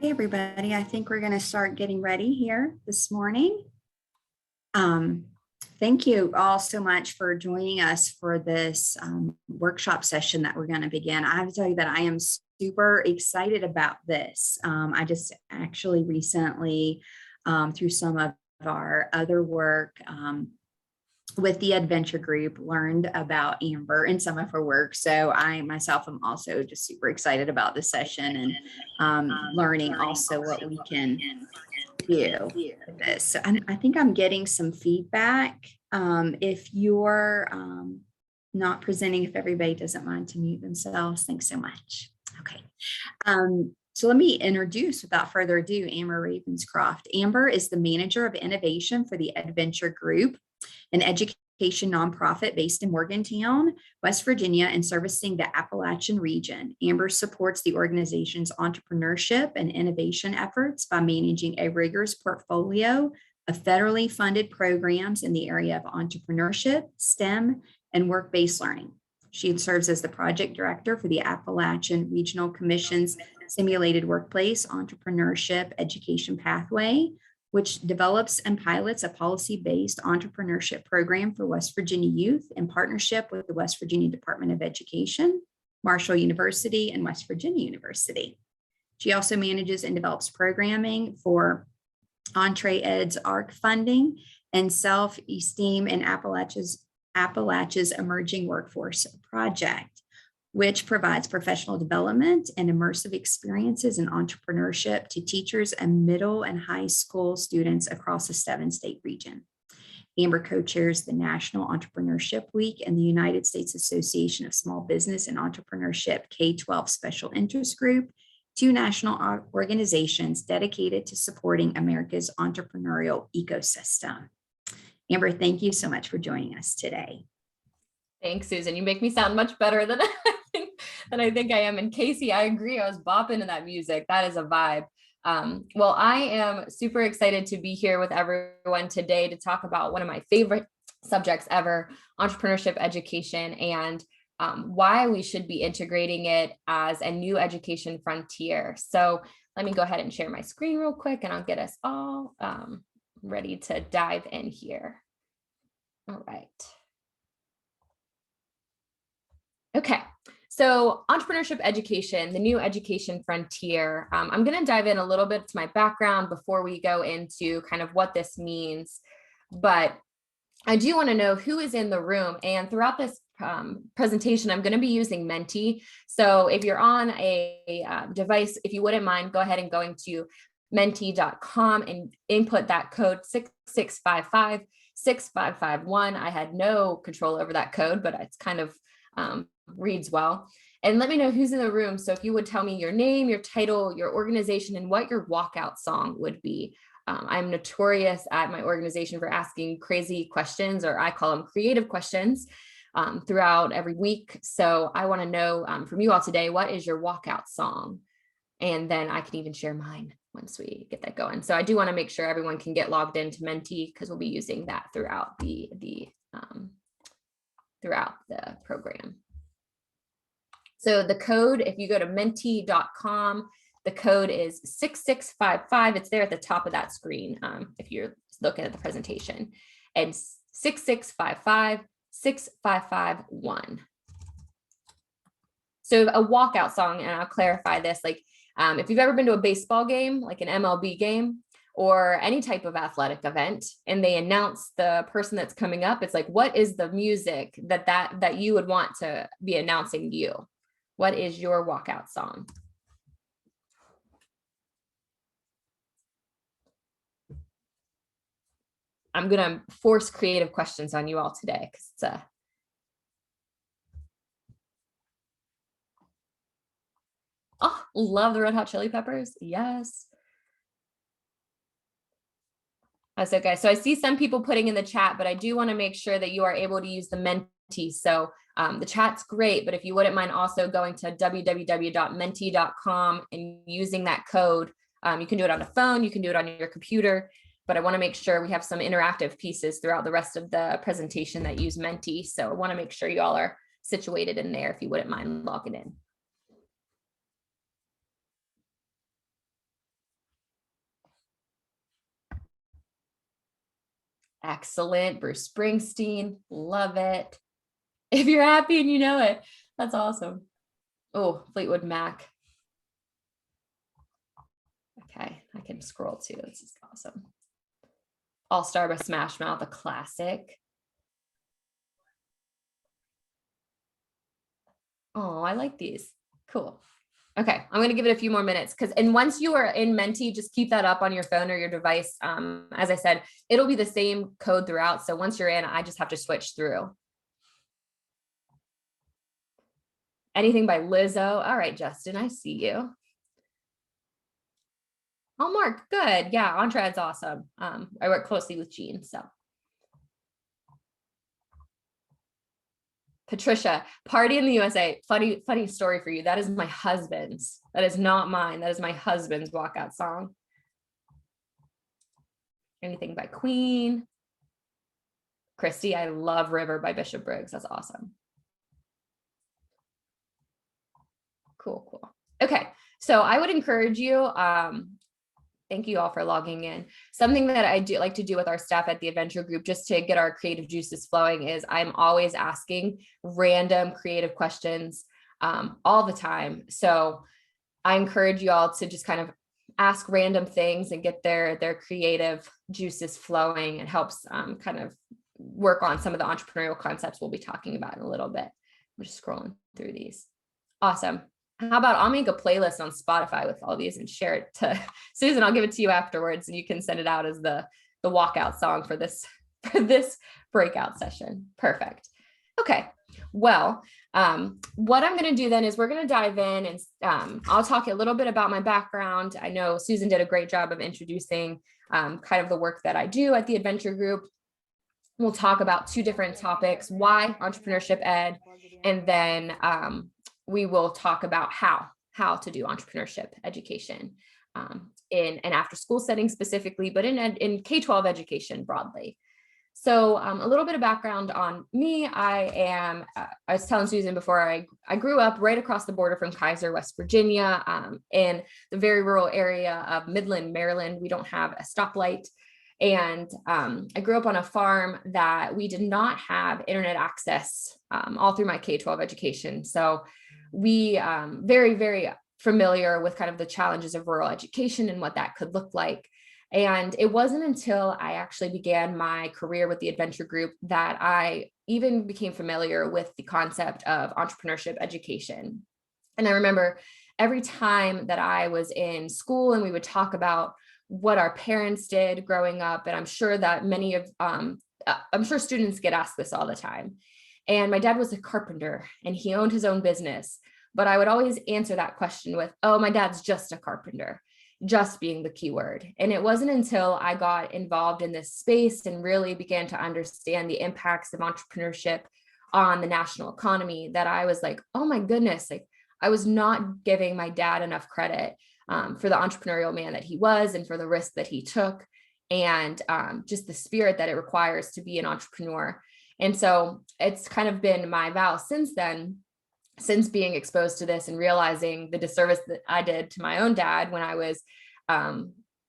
Hey, everybody. I think we're going to start getting ready here this morning. Thank you all so much for joining us for this workshop session that we're going to begin. I have to tell you that I am super excited about this. I just actually recently, through some of our other work, with the adventure group, learned about Amber in some of her work. So I myself am also just super excited about this session and learning also what we can do with this. So I think I'm getting some feedback. If you're not presenting, if everybody doesn't mind to mute themselves, thanks so much. Okay. So let me introduce, without further ado, Amber Ravenscroft. Amber is the manager of innovation for the Adventure Group, an education nonprofit based in Morgantown, West Virginia, and servicing the Appalachian region. Amber supports the organization's entrepreneurship and innovation efforts by managing a rigorous portfolio of federally funded programs in the area of entrepreneurship, STEM, and work-based learning. She serves as the project director for the Appalachian Regional Commission's Simulated Workplace Entrepreneurship Education Pathway, which develops and pilots a policy-based entrepreneurship program for West Virginia youth in partnership with the West Virginia Department of Education, Marshall University, and West Virginia University. She also manages and develops programming for EntreEd's ARC funding and Self-Esteem in Appalachia's Emerging Workforce Project, which provides professional development and immersive experiences in entrepreneurship to teachers and middle and high school students across the 7-state region. Amber co-chairs the National Entrepreneurship Week and the United States Association of Small Business and Entrepreneurship K-12 Special Interest Group, two national organizations dedicated to supporting America's entrepreneurial ecosystem. Amber, thank you so much for joining us today. Thanks, Susan. You make me sound much better than I think I am. And Casey, I agree. I was bopping to that music. That is a vibe. Well, I am super excited to be here with everyone today to talk about one of my favorite subjects ever, entrepreneurship education, and why we should be integrating it as a new education frontier. So let me go ahead and share my screen real quick, and I'll get us all ready to dive in here. All right. Okay, so entrepreneurship education, the new education frontier. I'm going to dive in a little bit to my background before we go into kind of what this means. But I do want to know who is in the room. And throughout this presentation, I'm going to be using Menti. So if you're on a device, if you wouldn't mind, go ahead and going to menti.com and input that code 6655-6551. I had no control over that code, but it's kind of reads well. And let me know who's in the room. So if you would tell me your name, your title, your organization, and what your walkout song would be. I'm notorious at my organization for asking crazy questions, or I call them creative questions, throughout every week. So I want to know from you all today, what is your walkout song? And then I can even share mine once we get that going. So I do want to make sure everyone can get logged into Menti, because we'll be using that throughout the program. So the code, if you go to menti.com, the code is 6655. It's there at the top of that screen if you're looking at the presentation. And 6655-6551. So a walkout song, and I'll clarify this, like if you've ever been to a baseball game, like an MLB game, or any type of athletic event, and they announce the person that's coming up, it's like, what is the music that you would want to be announcing you? What is your walkout song? I'm gonna force creative questions on you all today, because it's oh, love the Red Hot Chili Peppers. Yes. That's okay. So I see some people putting in the chat, but I do want to make sure that you are able to use the Menti. So the chat's great, but if you wouldn't mind also going to www.menti.com and using that code, you can do it on a phone, you can do it on your computer, but I want to make sure we have some interactive pieces throughout the rest of the presentation that use Menti. So I want to make sure you all are situated in there if you wouldn't mind logging in. Excellent. Bruce Springsteen. Love it. If you're happy and you know it, that's awesome. Oh, Fleetwood Mac. Okay, I can scroll too. This is awesome. All Star by Smash Mouth, a classic. Oh, I like these. Cool. Okay, I'm going to give it a few more minutes and once you are in Menti, just keep that up on your phone or your device. As I said, it'll be the same code throughout. So once you're in, I just have to switch through. Anything by Lizzo. All right, Justin, I see you. Oh, Mark, good. Yeah, Entrad's awesome. I work closely with Jean, so. Patricia, Party in the USA. Funny story for you. That is my husband's. That is not mine. That is my husband's walkout song. Anything by Queen. Christy, I love River by Bishop Briggs. That's awesome. Cool. Okay, so I would encourage you, thank you all for logging in. Something that I do like to do with our staff at the Adventure Group, just to get our creative juices flowing, is I'm always asking random creative questions all the time. So I encourage you all to just kind of ask random things and get their creative juices flowing. It helps kind of work on some of the entrepreneurial concepts we'll be talking about in a little bit. I'm just scrolling through these. Awesome. How about I'll make a playlist on Spotify with all these and share it to Susan. I'll give it to you afterwards and you can send it out as the walkout song for this breakout session. Perfect. Okay. Well, what I'm going to do then is we're going to dive in and I'll talk a little bit about my background. I know Susan did a great job of introducing kind of the work that I do at the Adventure Group. We'll talk about two different topics: why entrepreneurship ed, and then we will talk about how to do entrepreneurship education in an after school setting specifically, but in K-12 education broadly. So a little bit of background on me. I was telling Susan before, I grew up right across the border from Kaiser, West Virginia, in the very rural area of Midland, Maryland. We don't have a stoplight. And I grew up on a farm that we did not have internet access all through my K-12 education. So we very, very familiar with kind of the challenges of rural education and what that could look like. And it wasn't until I actually began my career with the Adventure Group that I even became familiar with the concept of entrepreneurship education. And I remember every time that I was in school and we would talk about what our parents did growing up, and I'm sure that I'm sure students get asked this all the time. And my dad was a carpenter and he owned his own business, but I would always answer that question with, oh, my dad's just a carpenter, just being the key word. And it wasn't until I got involved in this space and really began to understand the impacts of entrepreneurship on the national economy that I was like, oh my goodness, like I was not giving my dad enough credit for the entrepreneurial man that he was and for the risk that he took, and just the spirit that it requires to be an entrepreneur. And so it's kind of been my vow since then, since being exposed to this and realizing the disservice that I did to my own dad when I was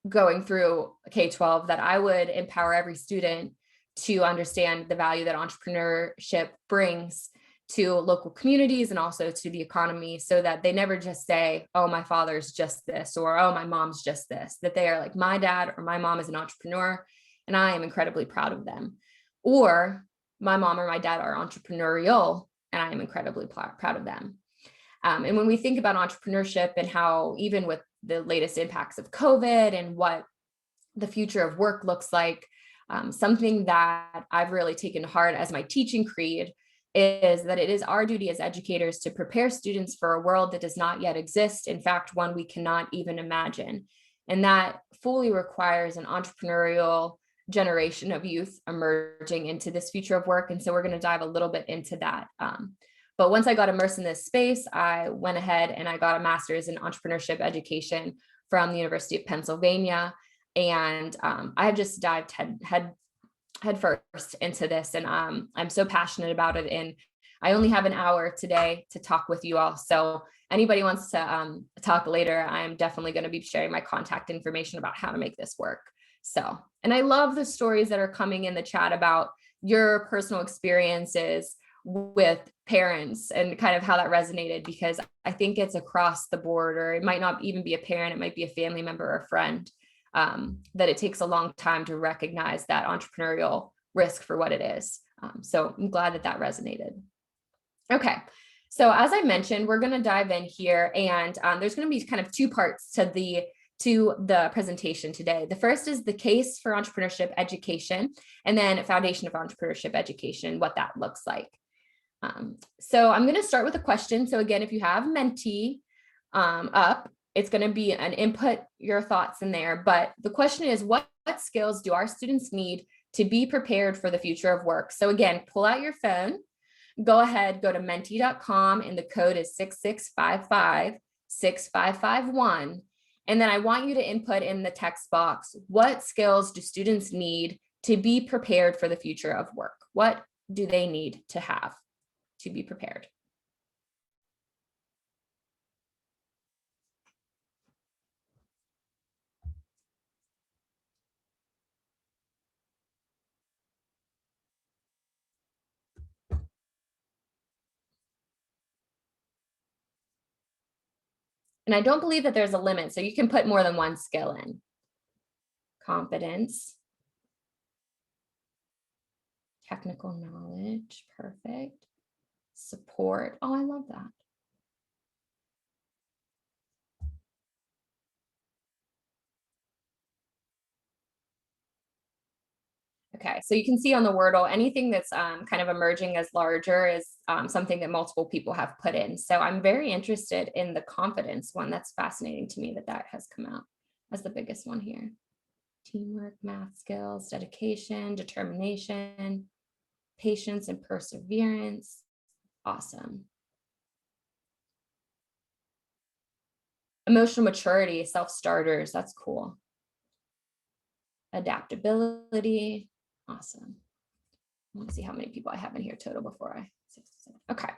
going through K-12, that I would empower every student to understand the value that entrepreneurship brings to local communities and also to the economy, so that they never just say, oh, my father's just this, or oh, my mom's just this, that they are like, my dad or my mom is an entrepreneur and I am incredibly proud of them, or my mom or my dad are entrepreneurial and I am incredibly proud of them. And when we think about entrepreneurship and how, even with the latest impacts of COVID and what the future of work looks like, something that I've really taken to heart as my teaching creed is that it is our duty as educators to prepare students for a world that does not yet exist. In fact, one we cannot even imagine. And that fully requires an entrepreneurial generation of youth emerging into this future of work. And so we're going to dive a little bit into that. But once I got immersed in this space, I went ahead and I got a master's in entrepreneurship education from the University of Pennsylvania. And I have just dived head first into this. And I'm so passionate about it. And I only have an hour today to talk with you all. So anybody wants to talk later, I'm definitely going to be sharing my contact information about how to make this work. So And I love the stories that are coming in the chat about your personal experiences with parents and kind of how that resonated, because I think it's across the board, or it might not even be a parent, it might be a family member or a friend, that it takes a long time to recognize that entrepreneurial risk for what it is. So I'm glad that that resonated. Okay. So as I mentioned, we're going to dive in here, and there's going to be kind of two parts to the presentation today. The first is the case for entrepreneurship education, and then foundation of entrepreneurship education, what that looks like. So I'm going to start with a question. So again, if you have Menti up, it's going to be an input your thoughts in there. But the question is, what skills do our students need to be prepared for the future of work? So again, pull out your phone, go ahead, go to menti.com, and the code is 6655-6551. And then I want you to input in the text box, what skills do students need to be prepared for the future of work? What do they need to have to be prepared? And I don't believe that there's a limit, so you can put more than one skill in. Competence, technical knowledge, perfect. Support, oh, I love that. Okay, so you can see on the Wordle, anything that's kind of emerging as larger is something that multiple people have put in. So I'm very interested in the confidence one. That's fascinating to me that that has come out as the biggest one here. Teamwork, math skills, dedication, determination, patience and perseverance. Awesome. Emotional maturity, self-starters, that's cool. Adaptability. Awesome. Let me see how many people I have in here total before I. Okay.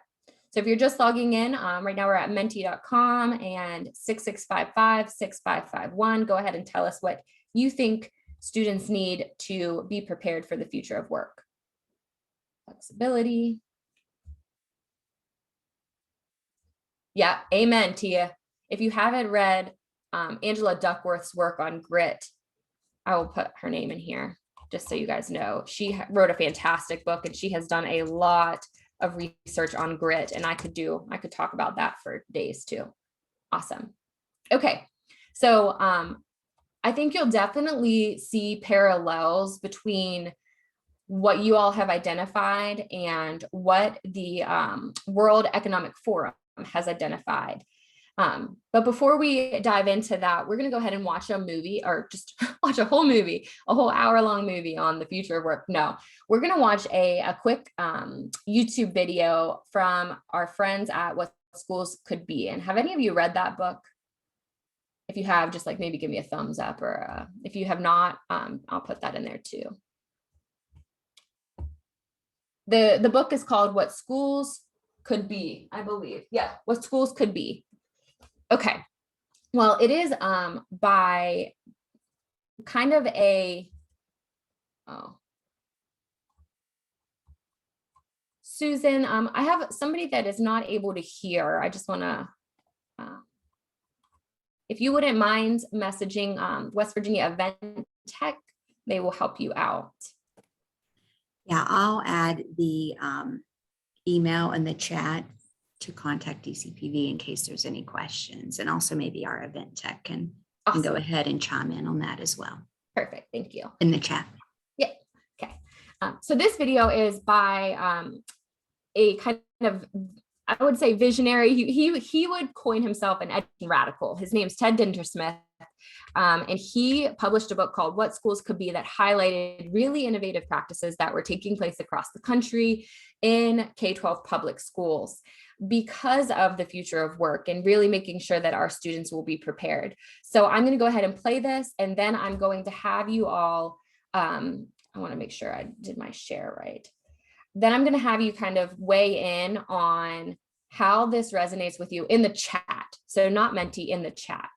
So if you're just logging in, right now we're at menti.com and 6655-6551. Go ahead and tell us what you think students need to be prepared for the future of work. Flexibility. Yeah, amen, Tia. If you haven't read Angela Duckworth's work on grit, I will put her name in here, just so you guys know. She wrote a fantastic book, and she has done a lot of research on grit, and I could talk about that for days too. Awesome. Okay. So I think you'll definitely see parallels between what you all have identified and what the World Economic Forum has identified. But before we dive into that, we're going to go ahead and watch a movie, or just watch a whole movie, a whole hour-long movie on the future of work. No, we're going to watch a quick YouTube video from our friends at What Schools Could Be. And have any of you read that book? If you have, just like maybe give me a thumbs up, or if you have not, I'll put that in there too. The book is called What Schools Could Be, I believe. Yeah, What Schools Could Be. Okay, well, it is by kind of Susan, I have somebody that is not able to hear. I just want to, if you wouldn't mind messaging West Virginia Event Tech, they will help you out. Yeah, I'll add the email in the chat to contact DCPV in case there's any questions. And also maybe our event tech can go ahead and chime in on that as well. Perfect, thank you. In the chat. Yeah, okay. So this video is by a kind of, I would say, visionary. He would coin himself an education radical. His name's Ted Dintersmith. And he published a book called What Schools Could Be that highlighted really innovative practices that were taking place across the country in K-12 public schools because of the future of work and really making sure that our students will be prepared. So I'm going to go ahead and play this, and then I'm going to have you all, I want to make sure I did my share right. Then I'm going to have you kind of weigh in on how this resonates with you in the chat. So not Menti, in the chat.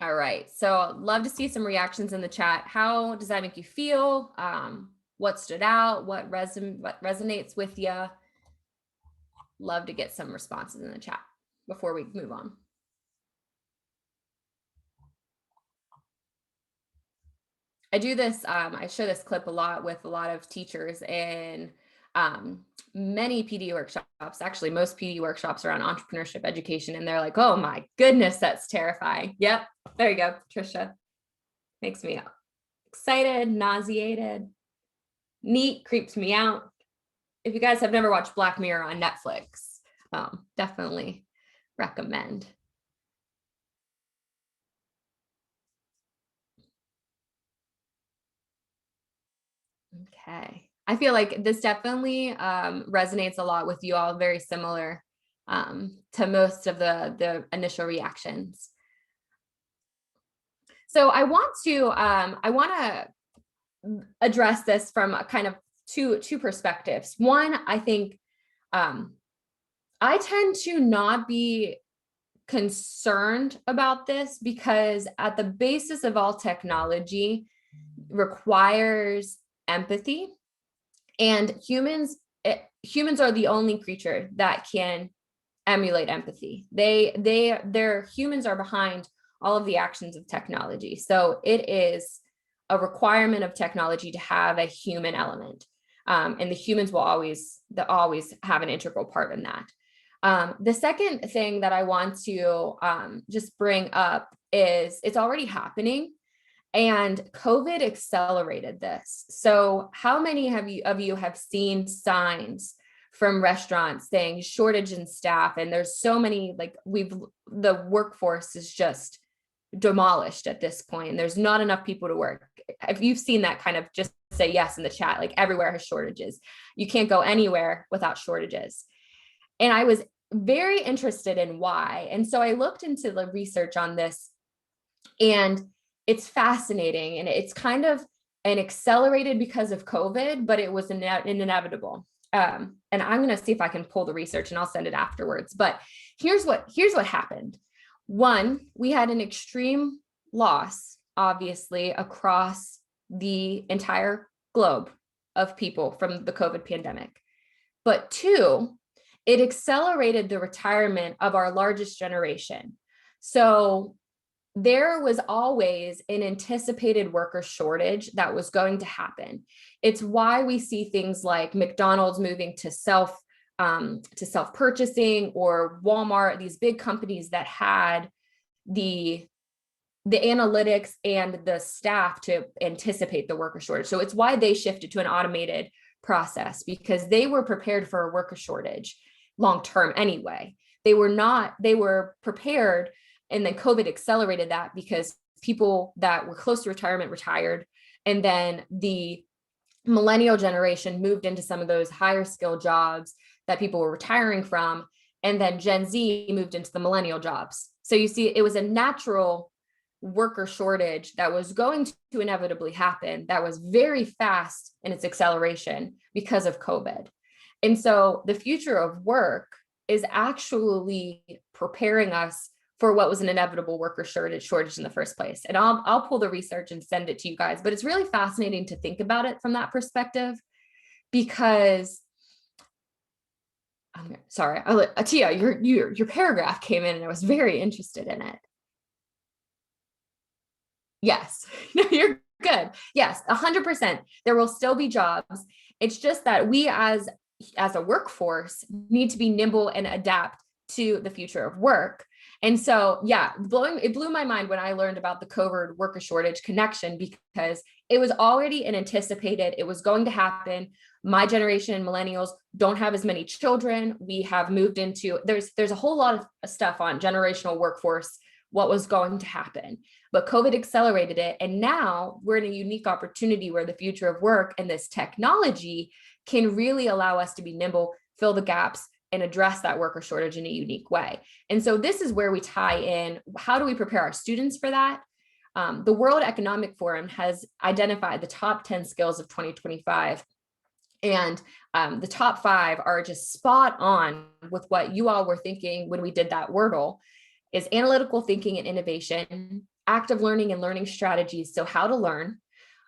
All right. So love to see some reactions in the chat. How does that make you feel? What stood out? What resonates with you? Love to get some responses in the chat before we move on. I do this, I show this clip a lot with a lot of teachers in many PD workshops. Actually, most PD workshops are on entrepreneurship education, and they're like, oh my goodness, that's terrifying. Yep, there you go, Trisha. Makes me excited, nauseated, neat, creeps me out. If you guys have never watched Black Mirror on Netflix, definitely recommend. Okay. I feel like this definitely resonates a lot with you all, very similar to most of the initial reactions. So I want to address this from a kind of two perspectives. One, I think I tend to not be concerned about this because at the basis of all technology requires empathy, and humans are the only creature that can emulate empathy. Their humans are behind all of the actions of technology. So it is a requirement of technology to have a human element. And the humans will always have an integral part in that. The second thing that I want to just bring up is it's already happening, and COVID accelerated this. So how many of you have seen signs from restaurants saying shortage in staff? And there's so many, like the workforce is just demolished at this point, and there's not enough people to work. If you've seen that, kind of just say yes in the chat. Like everywhere has shortages. You can't go anywhere without shortages. And I was very interested in why. And so I looked into the research on this, and it's fascinating, and it's kind of an accelerated because of COVID, but it was inevitable. And I'm going to see if I can pull the research, and I'll send it afterwards. But here's what happened. One, we had an extreme loss, obviously, across the entire globe of people from the COVID pandemic. But two, it accelerated the retirement of our largest generation. So there was always an anticipated worker shortage that was going to happen. It's why we see things like McDonald's moving to self-purchasing, or Walmart, these big companies that had the analytics and the staff to anticipate the worker shortage. So it's why they shifted to an automated process, because they were prepared for a worker shortage long-term anyway. They were prepared. And then COVID accelerated that because people that were close to retirement retired. And then the millennial generation moved into some of those higher skill jobs that people were retiring from. And then Gen Z moved into the millennial jobs. So you see, it was a natural worker shortage that was going to inevitably happen, that was very fast in its acceleration because of COVID. And so the future of work is actually preparing us for what was an inevitable worker shortage in the first place. And I'll pull the research and send it to you guys, but it's really fascinating to think about it from that perspective, because sorry, Tia, your paragraph came in and I was very interested in it. Yes, you're good. Yes, 100%. There will still be jobs. It's just that we as a workforce need to be nimble and adapt to the future of work. And so, yeah, it blew my mind when I learned about the COVID worker shortage connection, because it was already anticipated. It was going to happen. My generation, millennials, don't have as many children. We have moved into, there's a whole lot of stuff on generational workforce, what was going to happen. But COVID accelerated it. And now we're in a unique opportunity where the future of work and this technology can really allow us to be nimble, fill the gaps, and address that worker shortage in a unique way. And so this is where we tie in, how do we prepare our students for that? The World Economic Forum has identified the top 10 skills of 2025. And the top 5 are just spot on with what you all were thinking when we did that Wordle, is analytical thinking and innovation, active learning and learning strategies. So how to learn.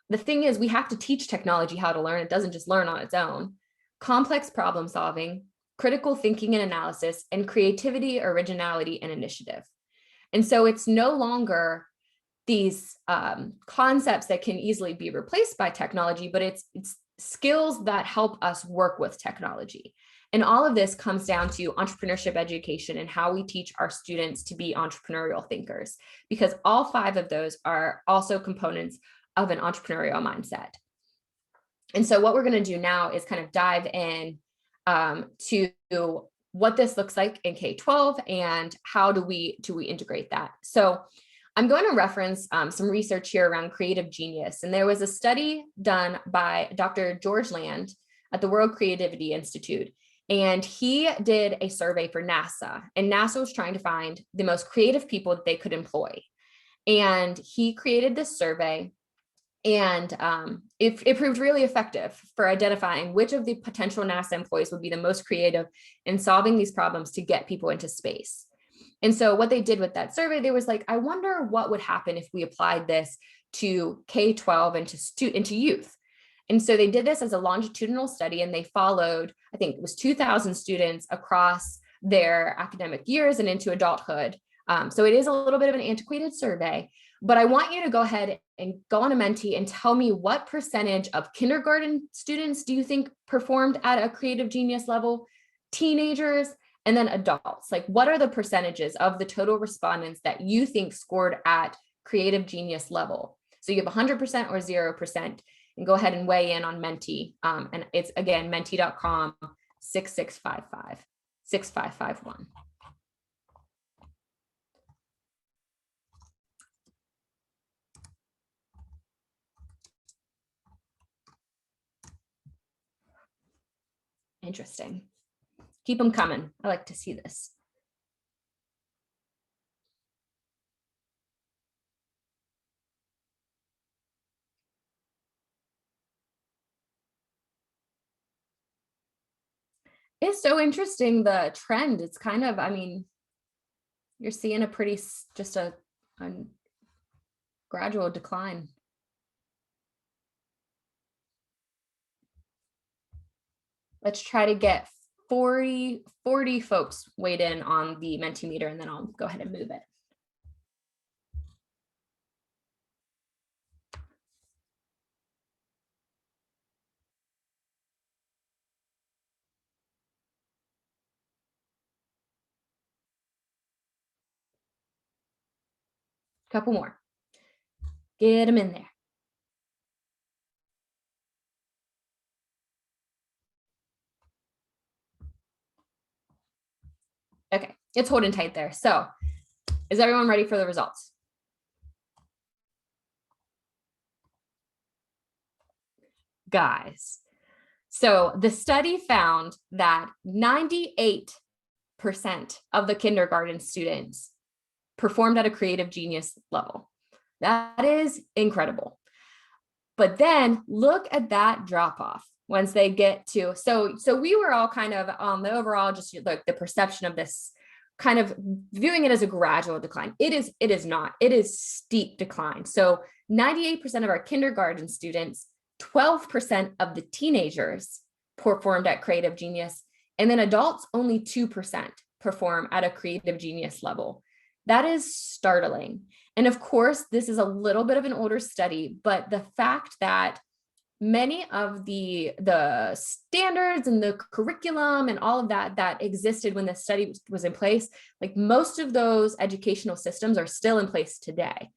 The thing is, we have to teach technology how to learn. It doesn't just learn on its own. Complex problem solving, critical thinking and analysis, and creativity, originality, and initiative. And so it's no longer these concepts that can easily be replaced by technology, but it's skills that help us work with technology. And all of this comes down to entrepreneurship education and how we teach our students to be entrepreneurial thinkers, because all 5 of those are also components of an entrepreneurial mindset. And so what we're going to do now is kind of dive in to what this looks like in K-12 and how do we integrate that. So I'm going to reference some research here around creative genius. And there was a study done by Dr. George Land at the World Creativity Institute. And he did a survey for NASA, and NASA was trying to find the most creative people that they could employ. And he created this survey, and it proved really effective for identifying which of the potential NASA employees would be the most creative in solving these problems to get people into space. And so what they did with that survey, they was like, I wonder what would happen if we applied this to K-12 and to youth. And so they did this as a longitudinal study, and they followed, I think it was 2,000 students across their academic years and into adulthood. So it is a little bit of an antiquated survey, but I want you to go ahead and go on a Menti and tell me what percentage of kindergarten students do you think performed at a creative genius level, teenagers, and then adults. Like, what are the percentages of the total respondents that you think scored at creative genius level? So you have 100% or 0%. And go ahead and weigh in on Menti. And it's, again, menti.com 6655 6551. Interesting. Keep them coming. I like to see this. It's so interesting, the trend. It's kind of, I mean, you're seeing a pretty, just a gradual decline. Let's try to get 40 folks weighed in on the Mentimeter, and then I'll go ahead and move it. Couple more. Get them in there. Okay, it's holding tight there. So is everyone ready for the results? Guys, so the study found that 98% of the kindergarten students performed at a creative genius level. That is incredible. But then look at that drop off once they get to, so we were all kind of on the overall, just like the perception of this, kind of viewing it as a gradual decline. It is not, it is steep decline. So 98% of our kindergarten students, 12% of the teenagers performed at creative genius, and then adults, only 2% perform at a creative genius level. That is startling. And of course, this is a little bit of an older study, but the fact that many of the standards and the curriculum and all of that existed when the study was in place, like most of those educational systems are still in place today,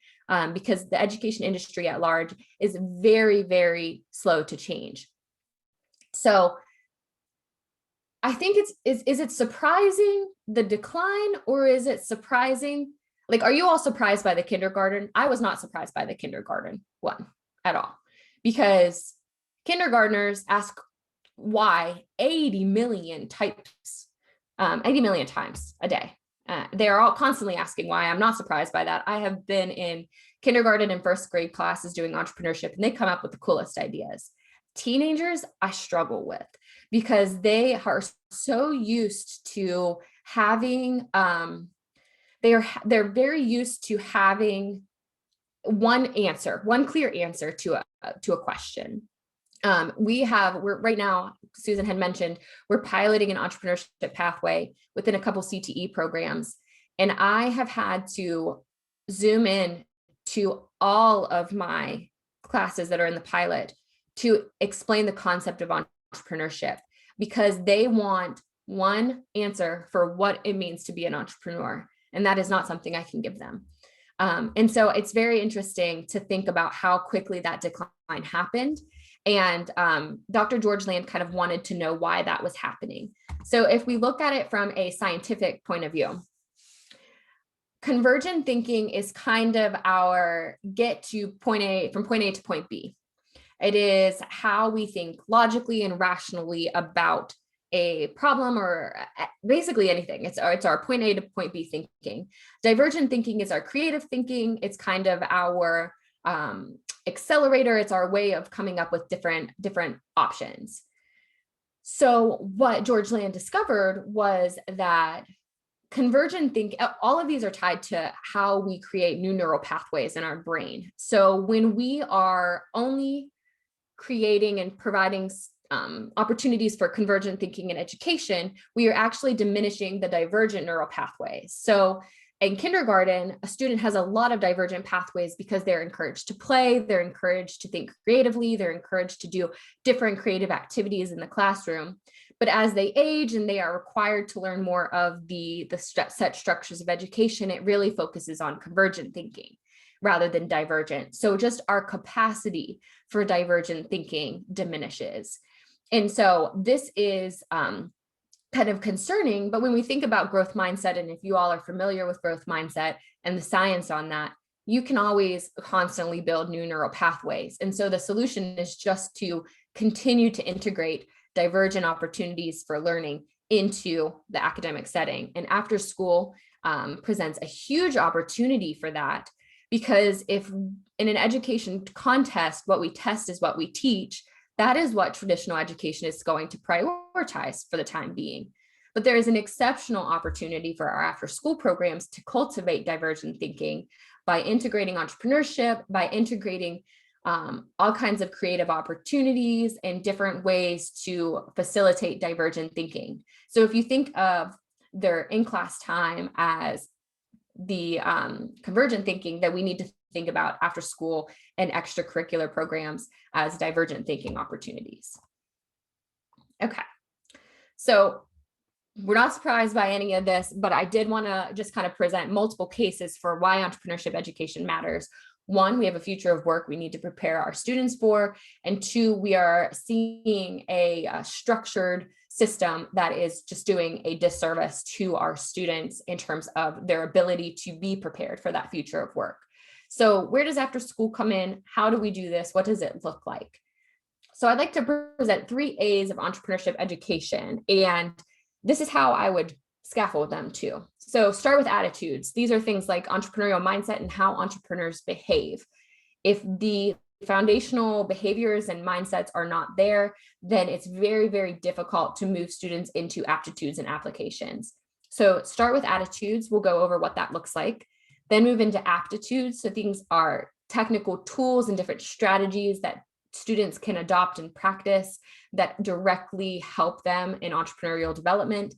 because the education industry at large is very, very slow to change. So I think is it surprising, the decline, or is it surprising? Like, are you all surprised by the kindergarten? I was not surprised by the kindergarten one at all, because kindergartners ask why 80 million times a day. They're all constantly asking why. I'm not surprised by that. I have been in kindergarten and first grade classes doing entrepreneurship, and they come up with the coolest ideas. Teenagers, I struggle with, because they are so used to having, they're very used to having one clear answer to a question. We're right now, Susan had mentioned, we're piloting an entrepreneurship pathway within a couple CTE programs. And I have had to zoom in to all of my classes that are in the pilot to explain the concept of entrepreneurship, because they want one answer for what it means to be an entrepreneur. And that is not something I can give them. And so it's very interesting to think about how quickly that decline happened. And Dr. George Land kind of wanted to know why that was happening. So if we look at it from a scientific point of view, convergent thinking is kind of our get to point A, from point A to point B. It is how we think logically and rationally about a problem, or basically anything. It's our point A to point B thinking. Divergent thinking is our creative thinking. It's kind of our accelerator. It's our way of coming up with different options. So what George Land discovered was that convergent thinking, all of these are tied to how we create new neural pathways in our brain. So when we are only creating and providing opportunities for convergent thinking in education, we are actually diminishing the divergent neural pathways. So in kindergarten, a student has a lot of divergent pathways because they're encouraged to play, they're encouraged to think creatively, they're encouraged to do different creative activities in the classroom. But as they age and they are required to learn more of the set structures of education, it really focuses on convergent thinking rather than divergent. So just our capacity for divergent thinking diminishes. And so this is kind of concerning, but when we think about growth mindset, and if you all are familiar with growth mindset and the science on that, you can always constantly build new neural pathways. And so the solution is just to continue to integrate divergent opportunities for learning into the academic setting. And after school presents a huge opportunity for that, because if in an education contest, what we test is what we teach, that is what traditional education is going to prioritize for the time being. But there is an exceptional opportunity for our after school programs to cultivate divergent thinking by integrating entrepreneurship, by integrating all kinds of creative opportunities and different ways to facilitate divergent thinking. So if you think of their in-class time as the convergent thinking, that we need to think about after school and extracurricular programs as divergent thinking opportunities. Okay, so we're not surprised by any of this, but I did want to just kind of present multiple cases for why entrepreneurship education matters. One, we have a future of work we need to prepare our students for. And two, we are seeing a structured system that is just doing a disservice to our students in terms of their ability to be prepared for that future of work. So where does after school come in? How do we do this? What does it look like? So I'd like to present 3 A's of entrepreneurship education. And this is how I would scaffold them too. So start with attitudes. These are things like entrepreneurial mindset and how entrepreneurs behave. If the foundational behaviors and mindsets are not there, then it's very, very difficult to move students into aptitudes and applications. So start with attitudes. We'll go over what that looks like. Then move into aptitudes. So things are technical tools and different strategies that students can adopt and practice that directly help them in entrepreneurial development.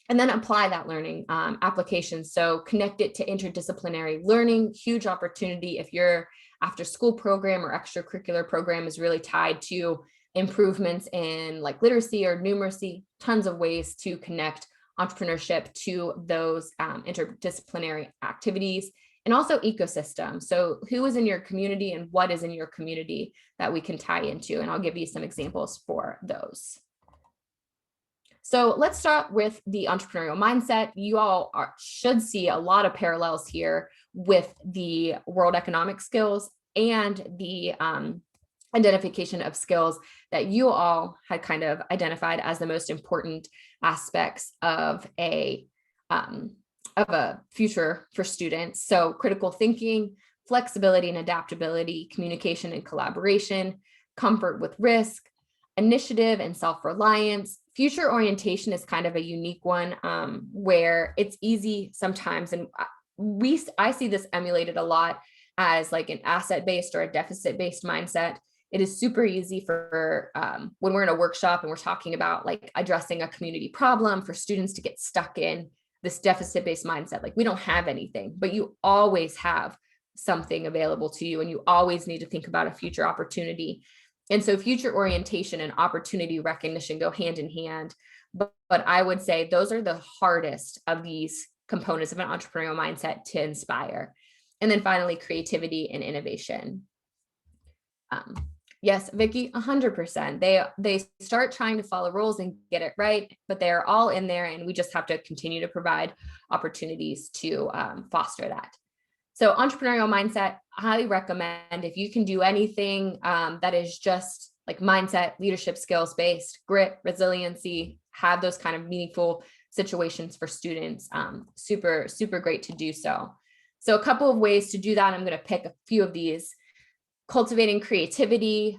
And then apply that learning applications. So connect it to interdisciplinary learning, huge opportunity if your after school program or extracurricular program is really tied to improvements in like literacy or numeracy, tons of ways to connect entrepreneurship to those interdisciplinary activities, and also ecosystem. So who is in your community and what is in your community that we can tie into, and I'll give you some examples for those. So let's start with the entrepreneurial mindset. You all should see a lot of parallels here with the world economic skills and the identification of skills that you all had kind of identified as the most important aspects of a future for students. So critical thinking, flexibility and adaptability, communication and collaboration, comfort with risk, initiative and self-reliance. Future orientation is kind of a unique one where it's easy sometimes, and I see this emulated a lot as like an asset-based or a deficit-based mindset. It is super easy for when we're in a workshop and we're talking about like addressing a community problem for students to get stuck in this deficit-based mindset. Like we don't have anything, but you always have something available to you, and you always need to think about a future opportunity. And so future orientation and opportunity recognition go hand in hand. But I would say those are the hardest of these components of an entrepreneurial mindset to inspire. And then finally, creativity and innovation. Yes, Vicki, 100%. They start trying to follow rules and get it right, but they're all in there, and we just have to continue to provide opportunities to foster that. So entrepreneurial mindset, I highly recommend if you can do anything that is just like mindset, leadership skills based, grit, resiliency, have those kind of meaningful situations for students. Super, super great to do so. So a couple of ways to do that. I'm going to pick a few of these. Cultivating creativity,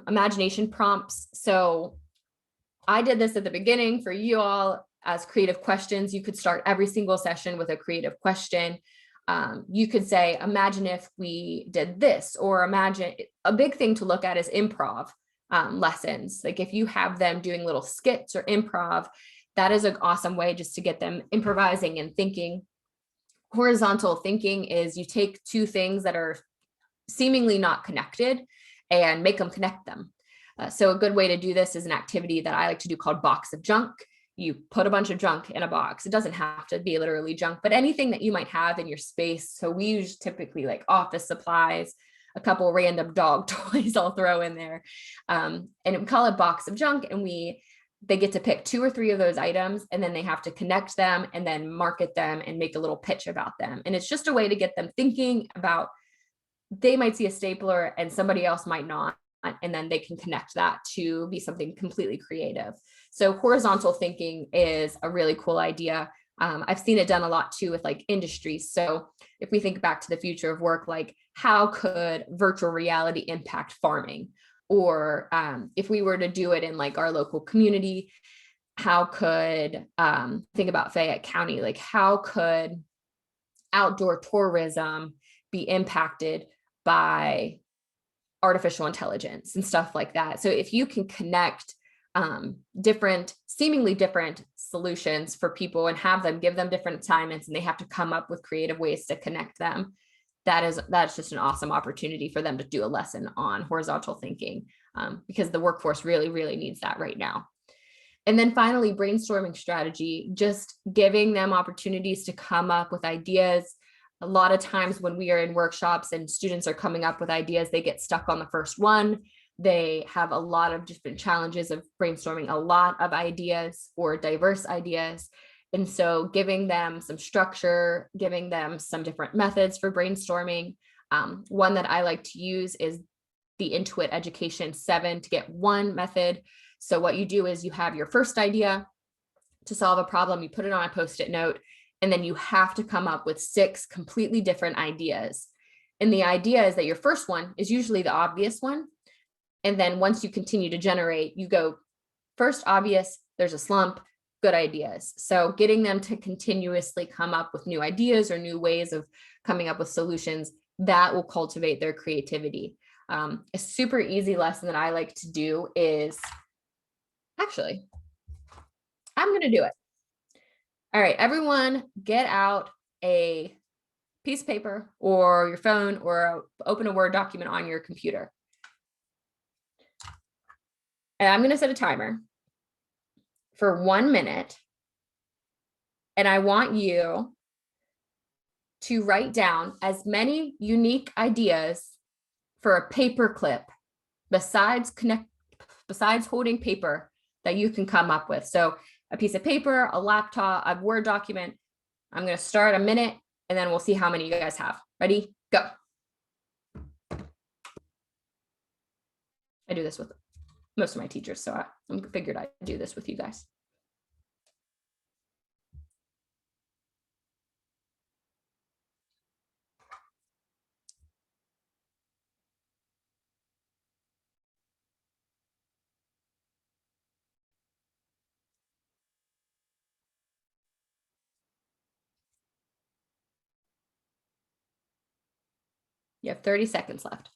imagination prompts. So I did this at the beginning for you all as creative questions. You could start every single session with a creative question. You could say, imagine if we did this, or imagine. A big thing to look at is improv lessons. Like if you have them doing little skits or improv, that is an awesome way just to get them improvising and thinking. Horizontal thinking is you take two things that are seemingly not connected and make them connect them. So a good way to do this is an activity that I like to do called box of junk. You put a bunch of junk in a box. It doesn't have to be literally junk, but anything that you might have in your space. So we use typically like office supplies, a couple random dog toys I'll throw in there. And we call it box of junk, and they get to pick 2 or 3 of those items, and then they have to connect them and then market them and make a little pitch about them. And it's just a way to get them thinking about, they might see a stapler and somebody else might not, and then they can connect that to be something completely creative. So horizontal thinking is a really cool idea. I've seen it done a lot too with like industries. So if we think back to the future of work, like how could virtual reality impact farming? Or if we were to do it in like our local community, how could think about Fayette County, like how could outdoor tourism be impacted by artificial intelligence and stuff like that? So if you can connect seemingly different solutions for people and have them, give them different assignments, and they have to come up with creative ways to connect them, that's just an awesome opportunity for them to do a lesson on horizontal thinking, because the workforce really, really needs that right now. And then finally, brainstorming strategy, just giving them opportunities to come up with ideas. A lot of times when we are in workshops and students are coming up with ideas, they get stuck on the first one. They have a lot of different challenges of brainstorming a lot of ideas or diverse ideas. And so giving them some structure, giving them some different methods for brainstorming. One that I like to use is the Intuit Education 7 to get 1 method. So what you do is you have your first idea to solve a problem, you put it on a Post-it note, and then you have to come up with 6 completely different ideas. And the idea is that your first one is usually the obvious one. And then once you continue to generate, you go first obvious, there's a slump, good ideas. So getting them to continuously come up with new ideas or new ways of coming up with solutions, that will cultivate their creativity. A super easy lesson that I like to do is, actually, I'm going to do it. All right, everyone, get out a piece of paper or your phone, or open a Word document on your computer. And I'm going to set a timer for 1 minute. And I want you to write down as many unique ideas for a paper clip besides holding paper that you can come up with. So a piece of paper, a laptop, a Word document. I'm going to start a minute, and then we'll see how many you guys have. Ready? Go. I do this with most of my teachers, so I figured I'd do this with you guys. You have 30 seconds left.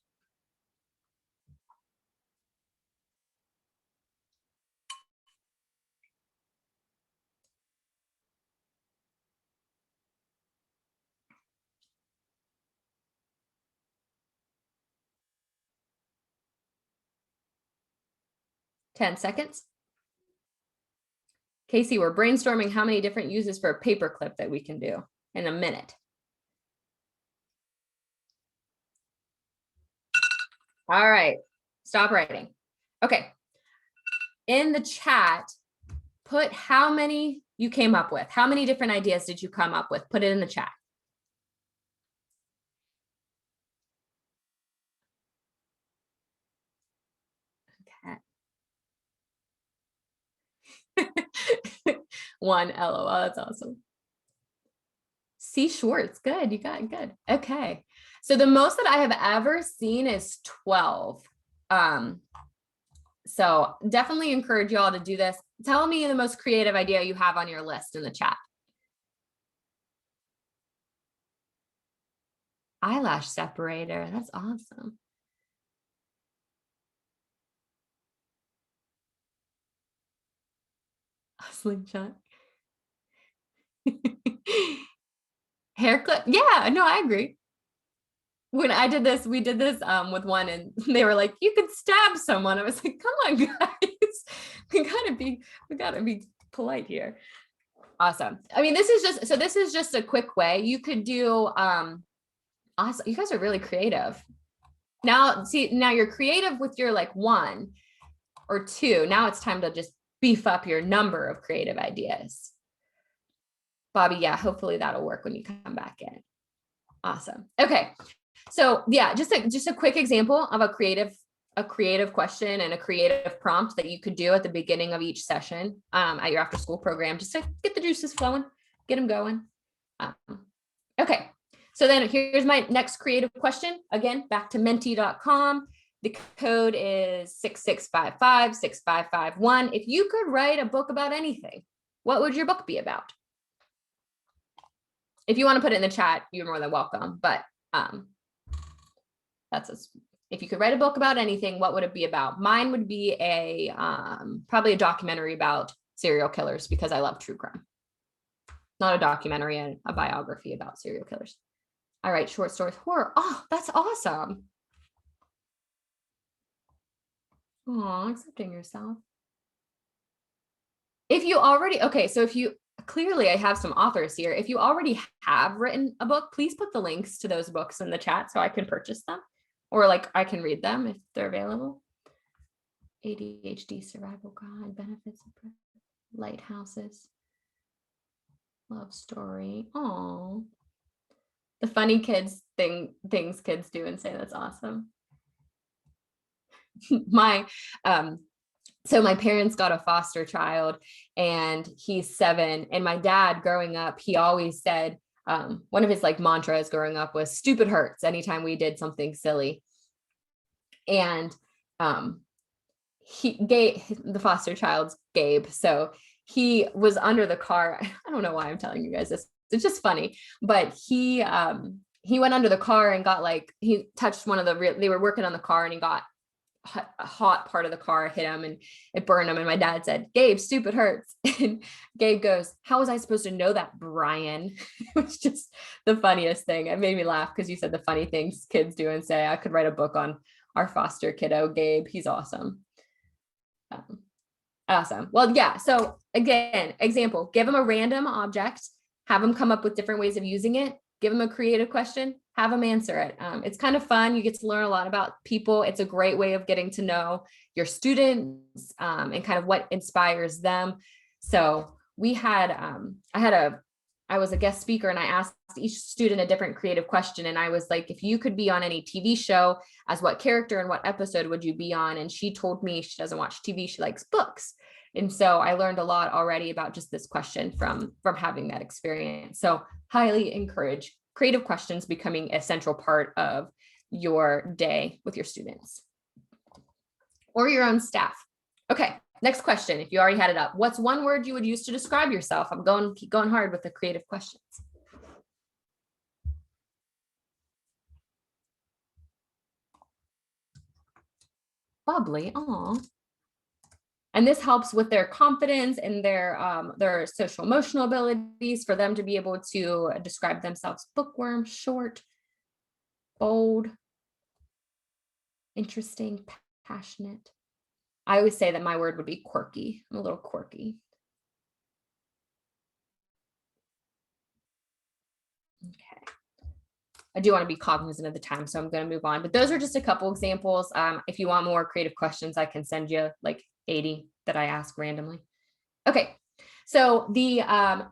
Ten seconds. Casey, we're brainstorming how many different uses for a paperclip that we can do in a minute. All right, stop writing. Okay. In the chat, put how many you came up with. How many different ideas did you come up with? Put it in the chat. Okay. One, LOL, that's awesome. C Schwartz, good, you got it, good. Okay, so the most that I have ever seen is 12. So definitely encourage you all to do this. Tell me the most creative idea you have on your list in the chat. Eyelash separator, that's awesome. A slingshot. Hair clip, yeah, no, I agree. When I did this, we did this with one, and they were like, you could stab someone. I was like, come on, guys. we gotta be polite here. Awesome. I mean, this is just a quick way. You could do awesome. You guys are really creative. Now, see, now you're creative with your like 1 or 2. Now it's time to just beef up your number of creative ideas. Bobby, yeah, hopefully that'll work when you come back in. Awesome. Okay. So yeah, just a quick example of a creative question and a creative prompt that you could do at the beginning of each session at your after school program, just to get the juices flowing, get them going. Okay, so then here's my next creative question. Again, back to menti.com. The code is 6655-6551. If you could write a book about anything, what would your book be about? If you want to put it in the chat, you're more than welcome, but if you could write a book about anything, what would it be about? Mine would be probably a documentary about serial killers, because I love true crime. Not a documentary, a biography about serial killers. I write short stories, horror. Oh, that's awesome. Oh, accepting yourself. If you already, okay, so if you, clearly I have some authors here. If you already have written a book, please put the links to those books in the chat so I can purchase them, or like I can read them if they're available. ADHD survival guide, benefits of lighthouses, love story. Oh, the funny kids things kids do and say, that's awesome. So my parents got a foster child and he's 7. And my dad growing up, he always said, one of his like mantras growing up was stupid hurts anytime we did something silly. And the foster child's Gabe. So he was under the car. I don't know why I'm telling you guys this. It's just funny, but he went under the car and got like, he touched one of they were working on the car and he got a hot part of the car, hit him and it burned him. And my dad said, Gabe, stupid hurts. And Gabe goes, how was I supposed to know that, Brian? It was just the funniest thing. It made me laugh because you said the funny things kids do and say. I could write a book on our foster kiddo, Gabe. He's awesome. Awesome. Well, yeah. So again, example, give them a random object, have them come up with different ways of using it, give them a creative question, have them answer it. It's kind of fun. You get to learn a lot about people. It's a great way of getting to know your students and kind of what inspires them. So we had, I was a guest speaker and I asked each student a different creative question. And I was like, if you could be on any TV show, as what character and what episode would you be on? And she told me she doesn't watch TV, she likes books. And so I learned a lot already about just this question from having that experience. So highly encourage creative questions becoming a central part of your day with your students or your own staff. Okay, next question. If you already had it up, what's one word you would use to describe yourself? Keep going hard with the creative questions. bubbly. Aw. And this helps with their confidence and their social emotional abilities for them to be able to describe themselves. Bookworm, short, bold, interesting, passionate. I always say that my word would be quirky. I'm a little quirky. Okay. I do want to be cognizant of the time, so I'm going to move on. But those are just a couple examples. If you want more creative questions, I can send you like 80 that I ask randomly. Okay. So the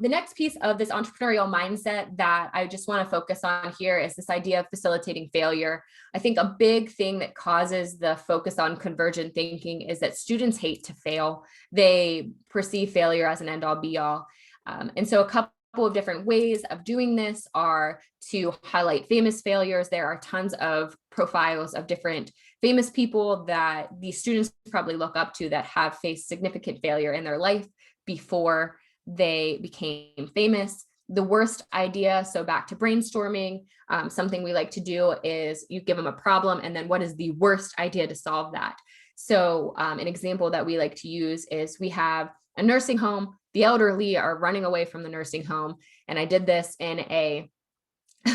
next piece of this entrepreneurial mindset that I just want to focus on here is this idea of facilitating failure. I think a big thing that causes the focus on convergent thinking is that students hate to fail. They perceive failure as an end all be all. And so a couple of different ways of doing this are to highlight famous failures. There are tons of profiles of different famous people that these students probably look up to that have faced significant failure in their life before they became famous. The worst idea, so back to brainstorming, something we like to do is you give them a problem and then what is the worst idea to solve that? So an example that we like to use is we have a nursing home. The elderly are running away from the nursing home. And I did this in a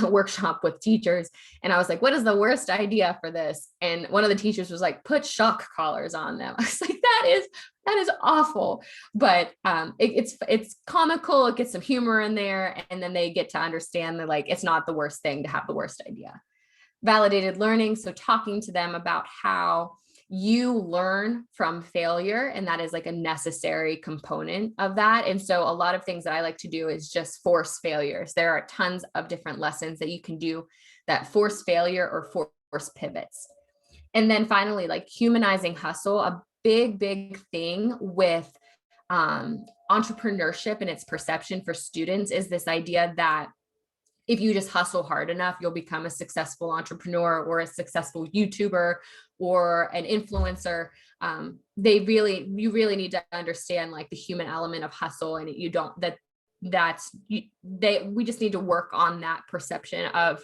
workshop with teachers. And I was like, what is the worst idea for this? And one of the teachers was like, put shock collars on them. I was like, that is awful. But it's comical. It gets some humor in there. And then they get to understand that like, it's not the worst thing to have the worst idea. Validated learning. So talking to them about how you learn from failure, and that is like a necessary component of that. And so a lot of things that I like to do is just force failures. There are tons of different lessons that you can do that force failure or force pivots. And then finally, like humanizing hustle, a big thing with entrepreneurship and its perception for students is this idea that if you just hustle hard enough, you'll become a successful entrepreneur or a successful YouTuber or an influencer. You really need to understand like the human element of hustle, and we just need to work on that perception of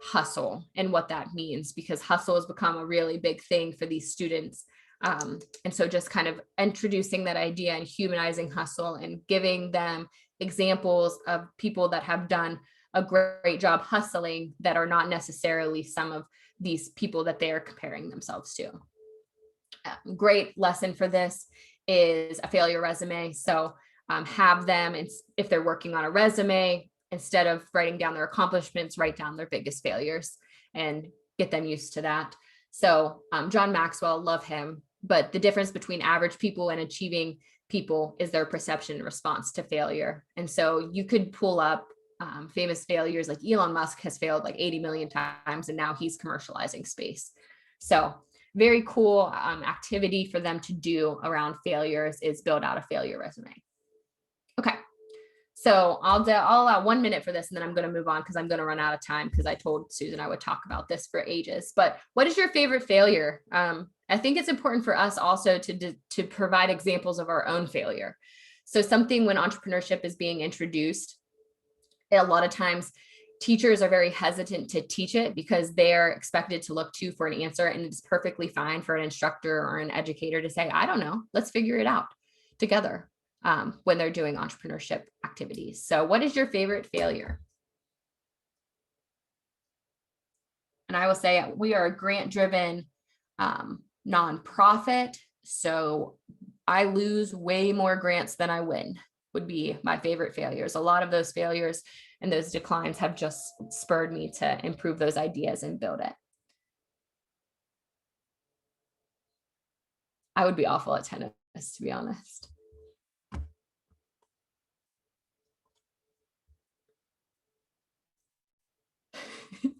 hustle and what that means, because hustle has become a really big thing for these students. And so just kind of introducing that idea and humanizing hustle and giving them examples of people that have done a great job hustling that are not necessarily some of these people that they are comparing themselves to. Great lesson for this is a failure resume. So have them, if they're working on a resume, instead of writing down their accomplishments, write down their biggest failures and get them used to that. So John Maxwell, love him, but the difference between average people and achieving people is their perception and response to failure. And so you could pull up famous failures, like Elon Musk has failed like 80 million times, and now he's commercializing space. So very cool activity for them to do around failures is build out a failure resume. Okay, so I'll allow 1 minute for this, and then I'm going to move on because I'm going to run out of time, because I told Susan I would talk about this for ages. But what is your favorite failure? I think it's important for us also to provide examples of our own failure. So something when entrepreneurship is being introduced, a lot of times teachers are very hesitant to teach it because they're expected to look to for an answer. And it's perfectly fine for an instructor or an educator to say, I don't know, let's figure it out together when they're doing entrepreneurship activities. So what is your favorite failure? And I will say we are a grant-driven nonprofit. So I lose way more grants than I win would be my favorite failures. A lot of those failures and those declines have just spurred me to improve those ideas and build it. I would be awful at tennis, to be honest.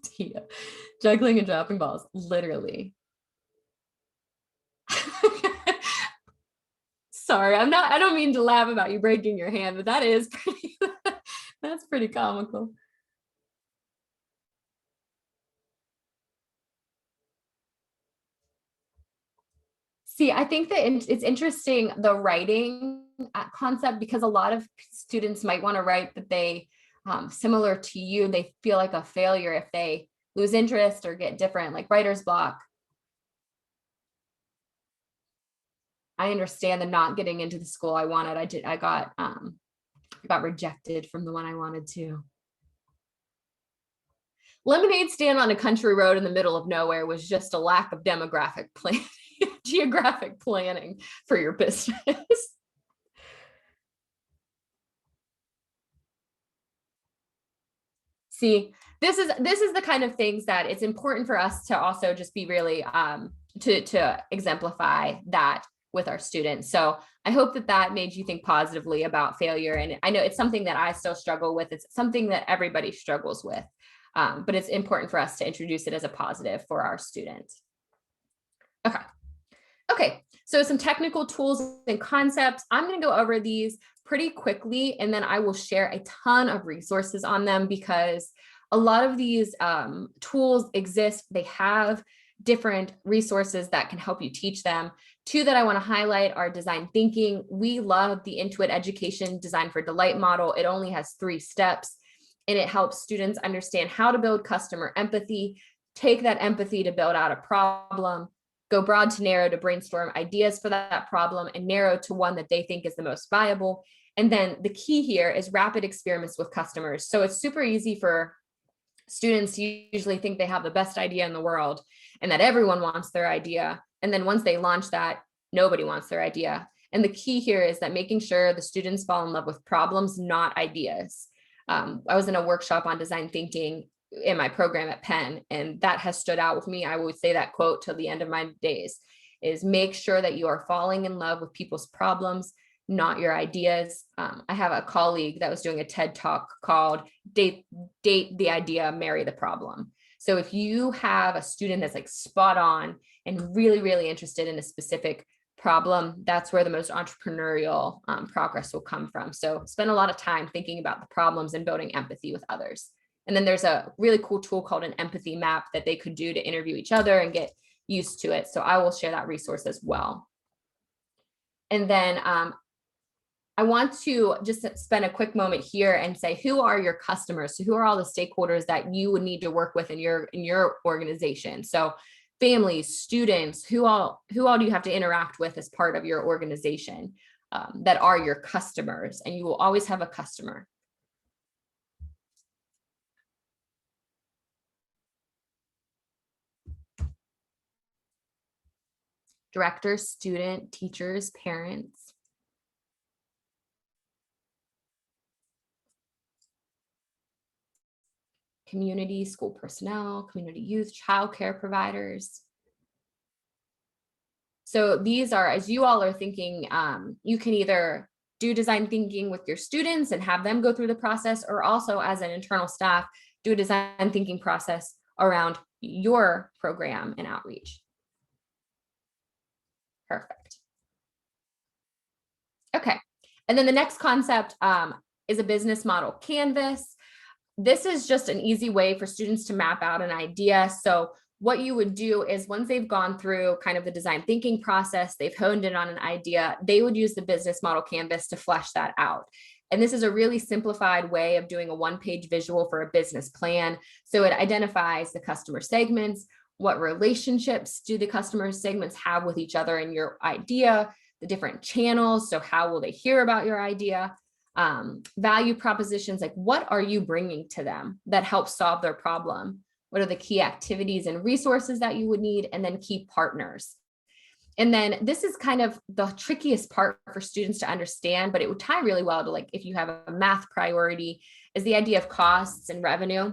Tia, juggling and dropping balls, literally. Sorry, I don't mean to laugh about you breaking your hand, but that's pretty comical. See, I think that it's interesting, the writing concept, because a lot of students might want to write that they, similar to you, they feel like a failure if they lose interest or get different, like writer's block. I understand the not getting into the school I wanted. I got rejected from the one I wanted to. Lemonade stand on a country road in the middle of nowhere was just a lack of demographic planning, geographic planning for your business. See, this is the kind of things that it's important for us to also just be really to exemplify that with our students. So I hope that made you think positively about failure. And I know it's something that I still struggle with. It's something that everybody struggles with. But it's important for us to introduce it as a positive for our students. Okay, so some technical tools and concepts. I'm going to go over these pretty quickly, and then I will share a ton of resources on them because a lot of these tools exist. They have different resources that can help you teach them. Two that I want to highlight are design thinking. We love the Intuit Education Design for Delight model. It only has 3 steps. And it helps students understand how to build customer empathy, take that empathy to build out a problem, go broad to narrow to brainstorm ideas for that problem, and narrow to one that they think is the most viable. And then the key here is rapid experiments with customers. So it's super easy for students to usually think they have the best idea in the world and that everyone wants their idea. And then once they launch that, nobody wants their idea. And the key here is that making sure the students fall in love with problems, not ideas. I was in a workshop on design thinking in my program at Penn, and that has stood out with me. I would say that quote till the end of my days is make sure that you are falling in love with people's problems, not your ideas. I have a colleague that was doing a TED talk called date the idea, marry the problem. So if you have a student that's like spot on and really, really interested in a specific problem, that's where the most entrepreneurial progress will come from. So spend a lot of time thinking about the problems and building empathy with others. And then there's a really cool tool called an empathy map that they could do to interview each other and get used to it. So I will share that resource as well. And then I want to just spend a quick moment here and say, who are your customers? So who are all the stakeholders that you would need to work with in your organization? So families, students, who all do you have to interact with as part of your organization that are your customers? And you will always have a customer. Directors, student, teachers, parents. Community, school personnel, community youth, childcare providers. So these are, as you all are thinking, you can either do design thinking with your students and have them go through the process, or also as an internal staff, do a design thinking process around your program and outreach. Perfect. Okay. And then the next concept is a business model canvas. This is just an easy way for students to map out an idea. So what you would do is once they've gone through kind of the design thinking process, they've honed in on an idea, they would use the business model canvas to flesh that out. And this is a really simplified way of doing a one-page visual for a business plan. So it identifies the customer segments, what relationships do the customer segments have with each other in your idea, the different channels. So how will they hear about your idea? Value propositions, like what are you bringing to them that helps solve their problem? What are the key activities and resources that you would need? And then key partners. And then this is kind of the trickiest part for students to understand, but it would tie really well to like if you have a math priority, is the idea of costs and revenue.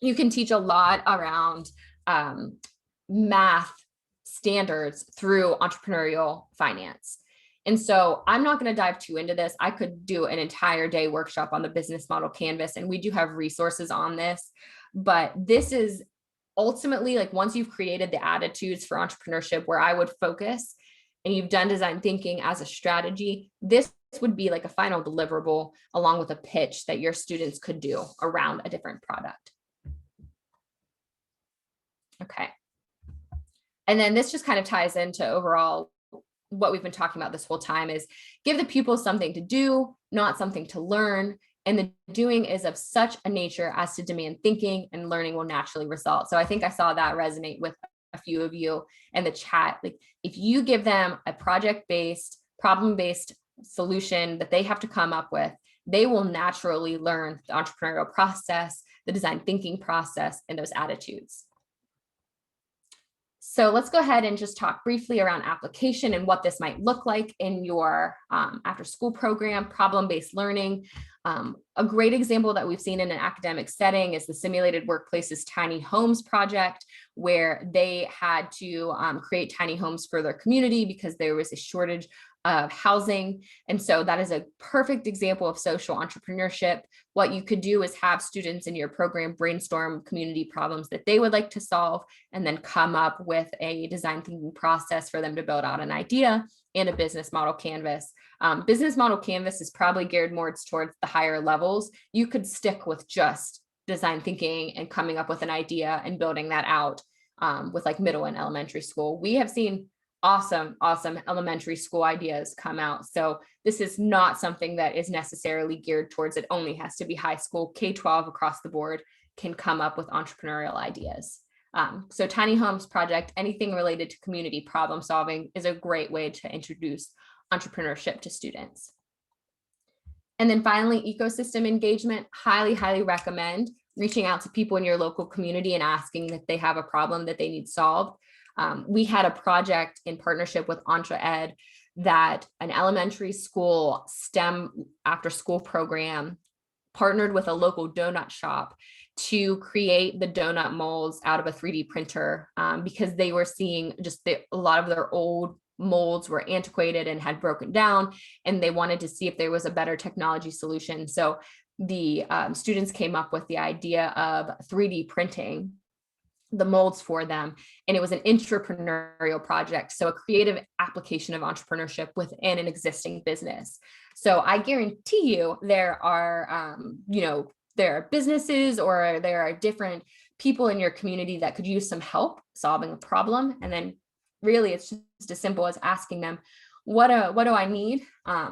You can teach a lot around math standards through entrepreneurial finance. And so I'm not going to dive too into this. I could do an entire day workshop on the business model canvas, and we do have resources on this. But this is ultimately like once you've created the attitudes for entrepreneurship where I would focus and you've done design thinking as a strategy, this would be like a final deliverable along with a pitch that your students could do around a different product. Okay. And then this just kind of ties into overall what we've been talking about this whole time is give the pupils something to do, not something to learn. And the doing is of such a nature as to demand thinking, and learning will naturally result. So I think I saw that resonate with a few of you in the chat, like if you give them a project-based, problem-based solution that they have to come up with, they will naturally learn the entrepreneurial process, the design thinking process, and those attitudes. So let's go ahead and just talk briefly around application and what this might look like in your after school program, problem-based learning. A great example that we've seen in an academic setting is the Simulated Workplaces Tiny Homes project, where they had to create tiny homes for their community because there was a shortage of housing. And so that is a perfect example of social entrepreneurship. What you could do is have students in your program brainstorm community problems that they would like to solve, and then come up with a design thinking process for them to build out an idea and a business model canvas. Business model canvas is probably geared more towards the higher levels. You could stick with just design thinking and coming up with an idea and building that out with like middle and elementary school. We have seen awesome elementary school ideas come out. So this is not something that is necessarily geared towards, it only has to be high school. K-12 across the board can come up with entrepreneurial ideas. So Tiny Homes project, anything related to community problem solving, is a great way to introduce entrepreneurship to students. And then finally, ecosystem engagement, highly recommend reaching out to people in your local community and asking if they have a problem that they need solved. We had a project in partnership with EntreEd that an elementary school STEM after school program partnered with a local donut shop to create the donut molds out of a 3D printer because they were seeing just a lot of their old molds were antiquated and had broken down, and they wanted to see if there was a better technology solution. So the students came up with the idea of 3D printing the molds for them, and it was an entrepreneurial project, so a creative application of entrepreneurship within an existing business. So I guarantee you there are there are businesses or there are different people in your community that could use some help solving a problem. And then really it's just as simple as asking them, what do I need?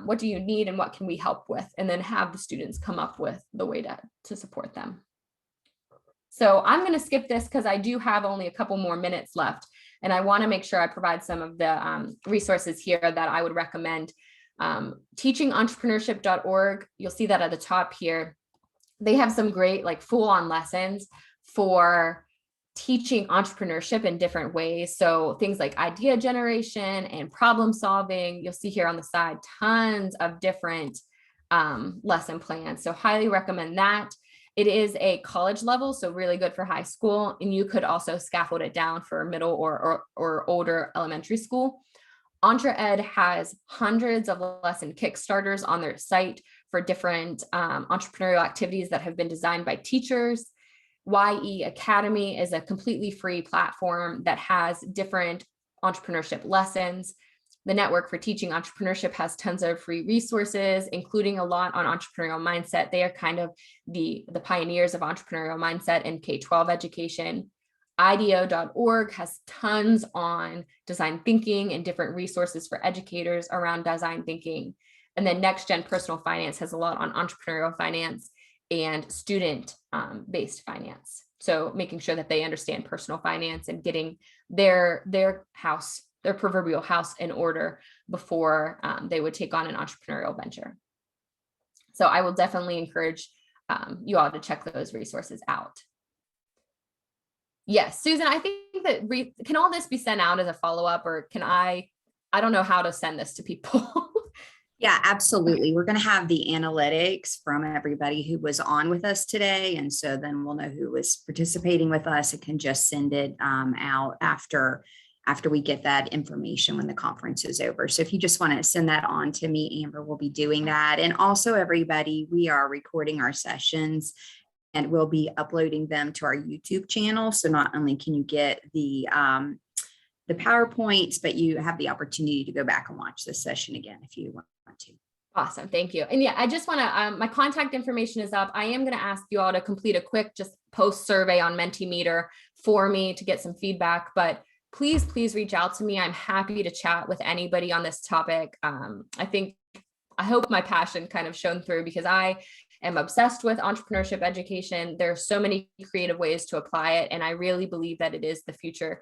What do you need, and what can we help with? And then have the students come up with the way to support them. So I'm going to skip this because I do have only a couple more minutes left, and I want to make sure I provide some of the resources here that I would recommend. Teachingentrpreneurship.org, you'll see that at the top here. They have some great like full-on lessons for teaching entrepreneurship in different ways. So things like idea generation and problem solving. You'll see here on the side tons of different lesson plans. So highly recommend that. It is a college level, so really good for high school, and you could also scaffold it down for middle or older elementary school. EntreEd has hundreds of lesson Kickstarters on their site for different entrepreneurial activities that have been designed by teachers. YE Academy is a completely free platform that has different entrepreneurship lessons. The Network for Teaching Entrepreneurship has tons of free resources, including a lot on entrepreneurial mindset. They are kind of the pioneers of entrepreneurial mindset in K-12 education. IDEO.org has tons on design thinking and different resources for educators around design thinking. And then Next Gen Personal Finance has a lot on entrepreneurial finance and student-based finance. So making sure that they understand personal finance and getting their proverbial house in order before they would take on an entrepreneurial venture. So I will definitely encourage you all to check those resources out. Yes, Susan, I think that can all this be sent out as a follow-up, or can I don't know how to send this to people. Yeah, absolutely. We're going to have the analytics from everybody who was on with us today. And so then we'll know who was participating with us and can just send it out after we get that information when the conference is over. So if you just want to send that on to me, Amber will be doing that. And also everybody, we are recording our sessions and we'll be uploading them to our YouTube channel. So not only can you get the PowerPoints, but you have the opportunity to go back and watch this session again if you want to. Awesome. Thank you. And yeah, I just want to, my contact information is up. I am going to ask you all to complete a quick just post survey on Mentimeter for me to get some feedback, but please reach out to me. I'm happy to chat with anybody on this topic. I hope my passion kind of shone through because I am obsessed with entrepreneurship education. There are so many creative ways to apply it, and I really believe that it is the future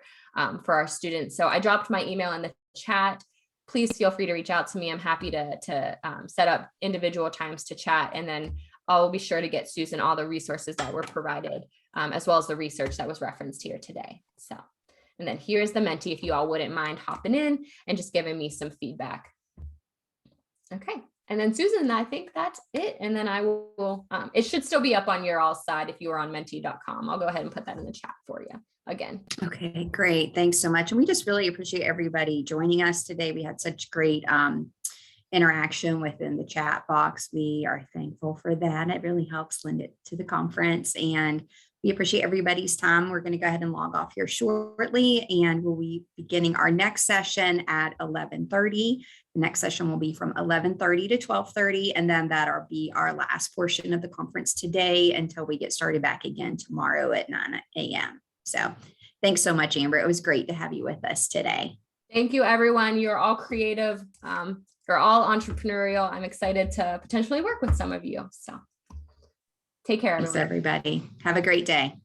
for our students. So I dropped my email in the chat. Please feel free to reach out to me. I'm happy to set up individual times to chat, and then I'll be sure to get Susan all the resources that were provided, as well as the research that was referenced here today. So, and then here's the Menti, if you all wouldn't mind hopping in and just giving me some feedback. Okay. And then Susan, I think that's it. And then I will, it should still be up on your all side if you are on menti.com. I'll go ahead and put that in the chat for you again. Okay, great. Thanks so much. And we just really appreciate everybody joining us today. We had such great interaction within the chat box. We are thankful for that. It really helps lend it to the conference, and we appreciate everybody's time. We're going to go ahead and log off here shortly, and we'll be beginning our next session at 11:30. The next session will be from 11:30 to 12:30, and then that'll be our last portion of the conference today until we get started back again tomorrow at 9 a.m. So thanks so much, Amber. It was great to have you with us today. Thank you, everyone. You're all creative. You're all entrepreneurial. I'm excited to potentially work with some of you. So take care, everyone. Thanks, everybody. Have a great day.